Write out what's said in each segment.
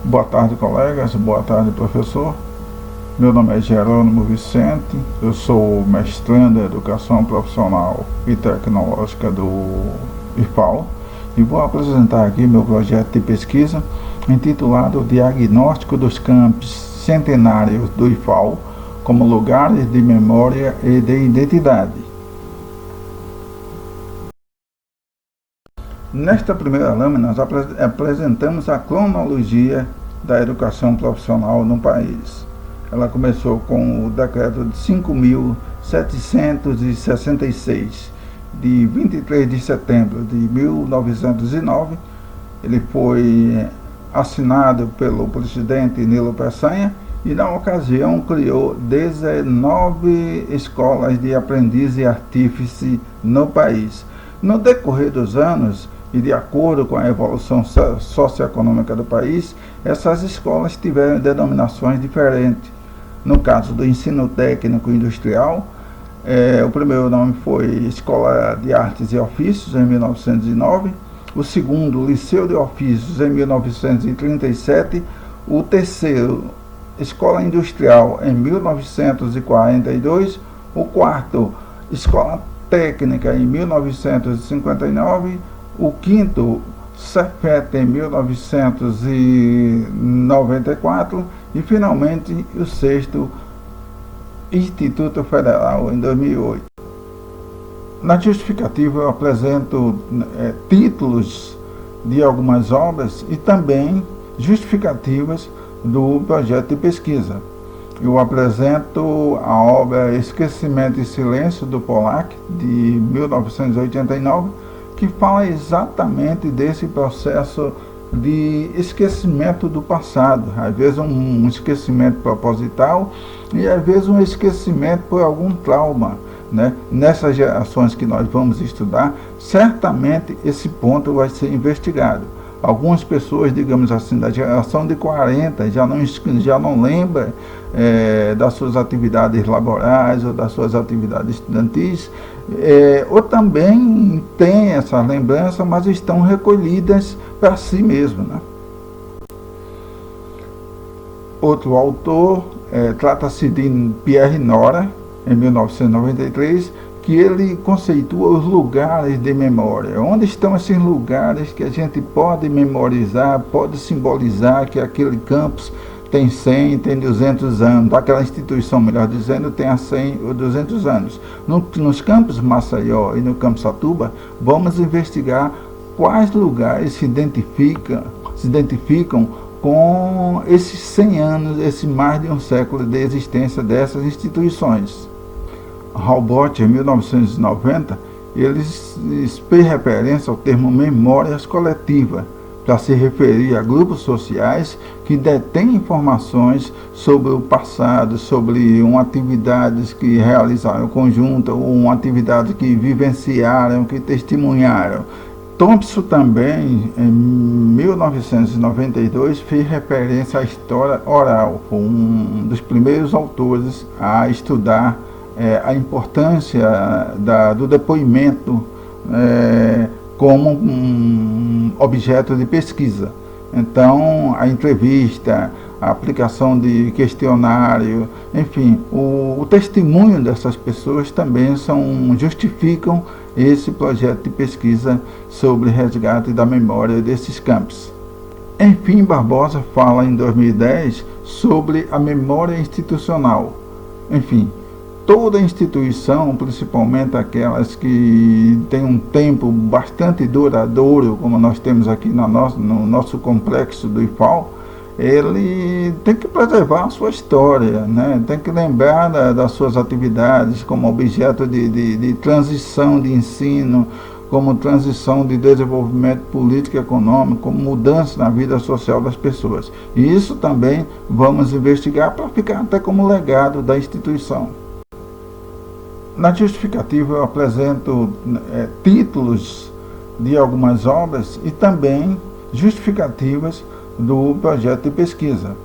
Boa tarde, colegas. Boa tarde, professor. Meu nome é Jerônimo Vicente. Eu sou mestrando em Educação Profissional e Tecnológica do IFAL e vou apresentar aqui meu projeto de pesquisa intitulado Diagnóstico dos Campos Centenários do IFAL como lugares de memória e de identidade. Nesta primeira lâmina, nós apresentamos a cronologia da educação profissional no país. Ela começou com o decreto de 5.766, de 23 de setembro de 1909. Ele foi assinado pelo presidente Nilo Peçanha e, na ocasião, criou 19 escolas de aprendiz e artífice no país. No decorrer dos anos, e de acordo com a evolução socioeconômica do país, essas escolas tiveram denominações diferentes. No caso do ensino técnico industrial, o primeiro nome foi Escola de Artes e Ofícios, em 1909, o segundo, Liceu de Ofícios, em 1937, o terceiro, Escola Industrial, em 1942, o quarto, Escola Técnica, em 1959, o quinto, Cefet, em 1994 e, finalmente, o sexto, Instituto Federal, em 2008. Na justificativa eu apresento títulos de algumas obras e também justificativas do projeto de pesquisa. Eu apresento a obra Esquecimento e Silêncio, do Pollack, de 1989, que fala exatamente desse processo de esquecimento do passado, às vezes um esquecimento proposital e às vezes um esquecimento por algum trauma, né? Nessas gerações que nós vamos estudar, certamente esse ponto vai ser investigado. Algumas pessoas, digamos assim, da geração de 40 já não lembram das suas atividades laborais ou das suas atividades estudantis, ou também têm essa lembrança, mas estão recolhidas para si mesmo, né? Outro autor trata-se de Pierre Nora, em 1993, que ele conceitua os lugares de memória. Onde estão esses lugares que a gente pode memorizar, pode simbolizar que aquele campus tem 100, tem 200 anos, aquela instituição, melhor dizendo, tem 100 ou 200 anos. Nos campos Maceió e no campus Satuba, vamos investigar quais lugares se identificam com esses 100 anos, esse mais de um século de existência dessas instituições. Halbot, em 1990, ele fez referência ao termo memórias coletivas, para se referir a grupos sociais que detêm informações sobre o passado, sobre uma atividade que realizaram conjunta, ou uma atividade que vivenciaram, que testemunharam. Thompson também, em 1992, fez referência à história oral, foi um dos primeiros autores a estudar a importância do depoimento como um objeto de pesquisa. Então, a entrevista, a aplicação de questionário, enfim, o testemunho dessas pessoas também justificam esse projeto de pesquisa sobre resgate da memória desses campos. Enfim, Barbosa fala em 2010 sobre a memória institucional. Enfim, toda instituição, principalmente aquelas que têm um tempo bastante duradouro, como nós temos aqui no nosso complexo do IFAL, ele tem que preservar a sua história, né? Tem que lembrar das suas atividades como objeto de transição de ensino, como transição de desenvolvimento político e econômico, como mudança na vida social das pessoas. E isso também vamos investigar para ficar até como legado da instituição. Na justificativa eu apresento títulos de algumas obras e também justificativas do projeto de pesquisa.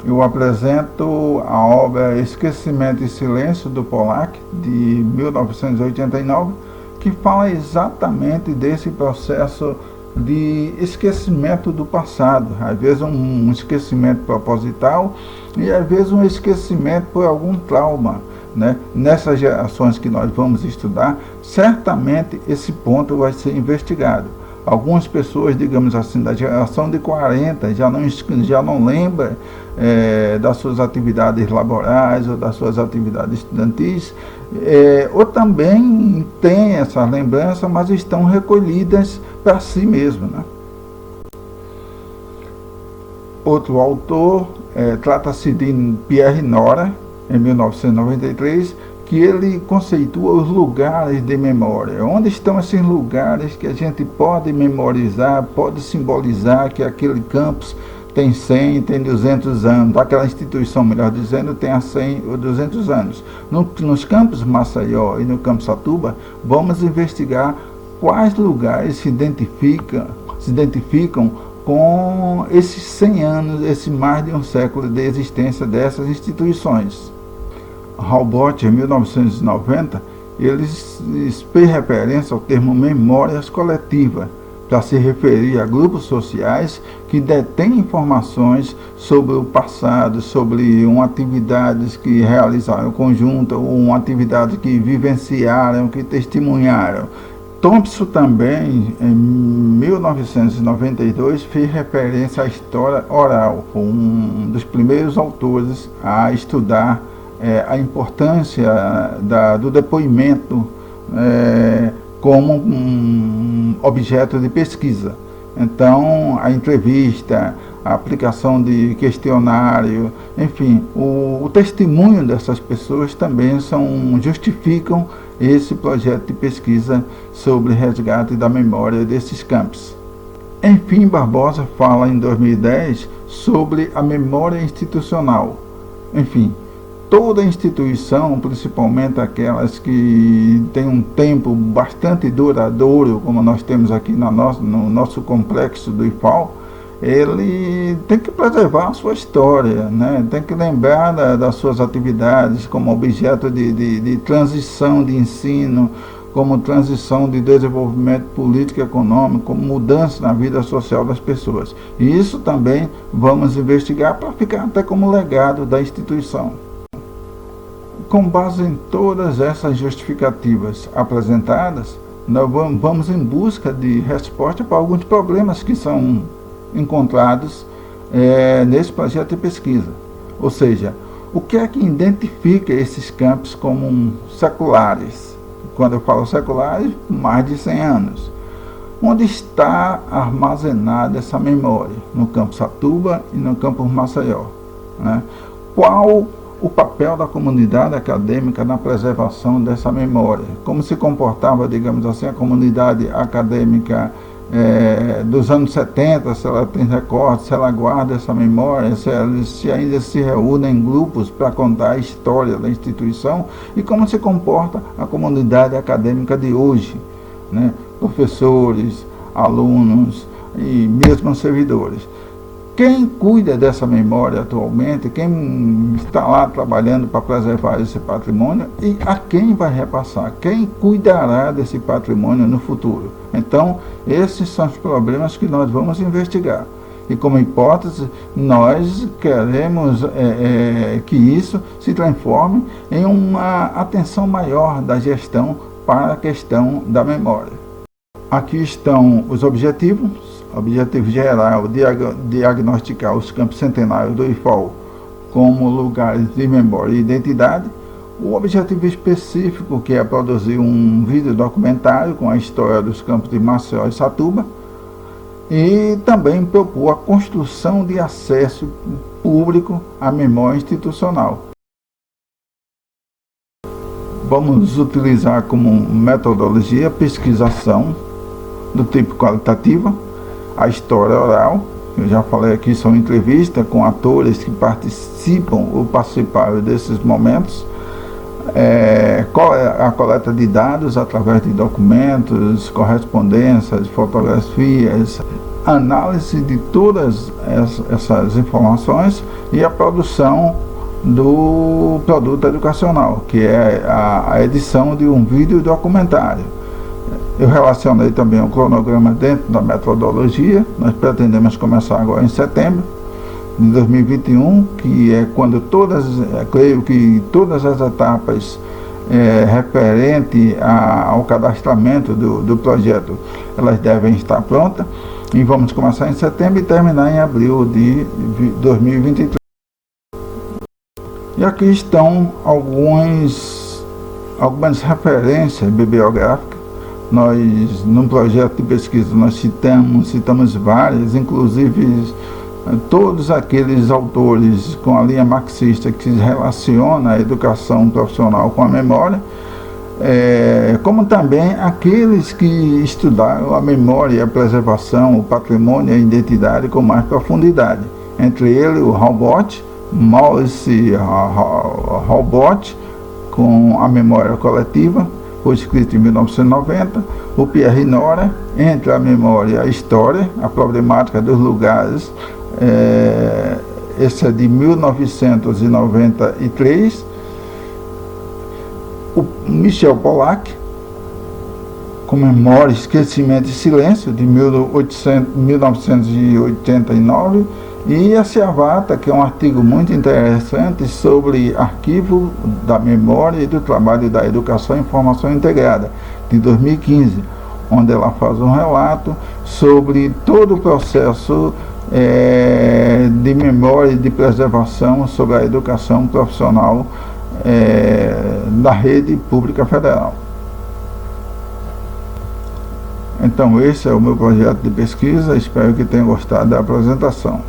Eu apresento a obra Esquecimento e Silêncio, do Pollack, de 1989, que fala exatamente desse processo de esquecimento do passado, às vezes um esquecimento proposital e às vezes um esquecimento por algum trauma, né? Nessas gerações que nós vamos estudar, certamente esse ponto vai ser investigado. Algumas pessoas, digamos assim, da geração de 40 já não lembra das suas atividades laborais ou das suas atividades estudantis, ou também tem essa lembrança, mas estão recolhidas para si mesmo, né? Outro autor trata-se de Pierre Nora, em 1993, que ele conceitua os lugares de memória. Onde estão esses lugares que a gente pode memorizar, pode simbolizar que aquele campus tem 100, tem 200 anos, aquela instituição, melhor dizendo, tem 100 ou 200 anos. Nos campos Maceió e no campus Satuba, vamos investigar quais lugares se identificam com esses 100 anos, esse mais de um século de existência dessas instituições. Halbot, em 1990, ele fez referência ao termo memórias coletivas, para se referir a grupos sociais que detêm informações sobre o passado, sobre uma atividade que realizaram conjunta, ou uma atividade que vivenciaram, que testemunharam. Thompson também, em 1992, fez referência à história oral, um dos primeiros autores a estudar a importância do depoimento como um objeto de pesquisa. Então, a entrevista, a aplicação de questionário, enfim, o testemunho dessas pessoas também justificam esse projeto de pesquisa sobre resgate da memória desses campos. Enfim, Barbosa fala em 2010 sobre a memória institucional. Enfim, toda instituição, principalmente aquelas que têm um tempo bastante duradouro, como nós temos aqui no nosso complexo do IFAL, ele tem que preservar a sua história, né? Tem que lembrar das suas atividades como objeto de transição de ensino, como transição de desenvolvimento político e econômico, como mudança na vida social das pessoas. E isso também vamos investigar para ficar até como legado da instituição. Com base em todas essas justificativas apresentadas, nós vamos em busca de resposta para alguns problemas que são encontrados nesse projeto de pesquisa. Ou seja, o que é que identifica esses campos como seculares? Quando eu falo seculares, mais de 100 anos. Onde está armazenada essa memória? No campus Satuba e no campus Maceió, né? Qual o papel da comunidade acadêmica na preservação dessa memória? Como se comportava, digamos assim, a comunidade acadêmica dos anos 70, se ela tem recortes, se ela guarda essa memória, se ainda se reúnem em grupos para contar a história da instituição, e como se comporta a comunidade acadêmica de hoje, né? Professores, alunos e mesmo servidores. Quem cuida dessa memória atualmente, quem está lá trabalhando para preservar esse patrimônio, e a quem vai repassar? Quem cuidará desse patrimônio no futuro? Então, esses são os problemas que nós vamos investigar. E como hipótese, nós queremos que isso se transforme em uma atenção maior da gestão para a questão da memória. Aqui estão os objetivos. Objetivo geral, diagnosticar os campos centenários do IFAL como lugares de memória e identidade. O objetivo específico, que é produzir um vídeo documentário com a história dos campos de Maceió e Satuba. E também propor a construção de acesso público à memória institucional. Vamos utilizar como metodologia pesquisação do tipo qualitativa, a história oral. Eu já falei aqui, são entrevistas com atores que participam ou participaram desses momentos, a coleta de dados através de documentos, correspondências, fotografias, análise de todas essas informações e a produção do produto educacional, que é a edição de um vídeo documentário. Eu relacionei também o cronograma dentro da metodologia. Nós pretendemos começar agora em setembro de 2021, que é quando creio que todas as etapas referente ao cadastramento do projeto, elas devem estar prontas, e vamos começar em setembro e terminar em abril de 2023. E aqui estão algumas referências bibliográficas. Nós, num projeto de pesquisa, nós citamos várias, inclusive todos aqueles autores com a linha marxista que relaciona a educação profissional com a memória, como também aqueles que estudaram a memória, a preservação, o patrimônio e a identidade com mais profundidade. Entre eles, o Halbot, Maurice Halbot, com a memória coletiva, foi escrito em 1990, o Pierre Nora, entre a memória e a história, a problemática dos lugares, esse é de 1993, o Michel Pollack, com Memória, Esquecimento e Silêncio, de 1989, e a Ciavata, que é um artigo muito interessante sobre arquivo da memória e do trabalho da educação e informação integrada, de 2015, onde ela faz um relato sobre todo o processo de memória e de preservação sobre a educação profissional da rede pública federal. Então esse é o meu projeto de pesquisa, espero que tenham gostado da apresentação.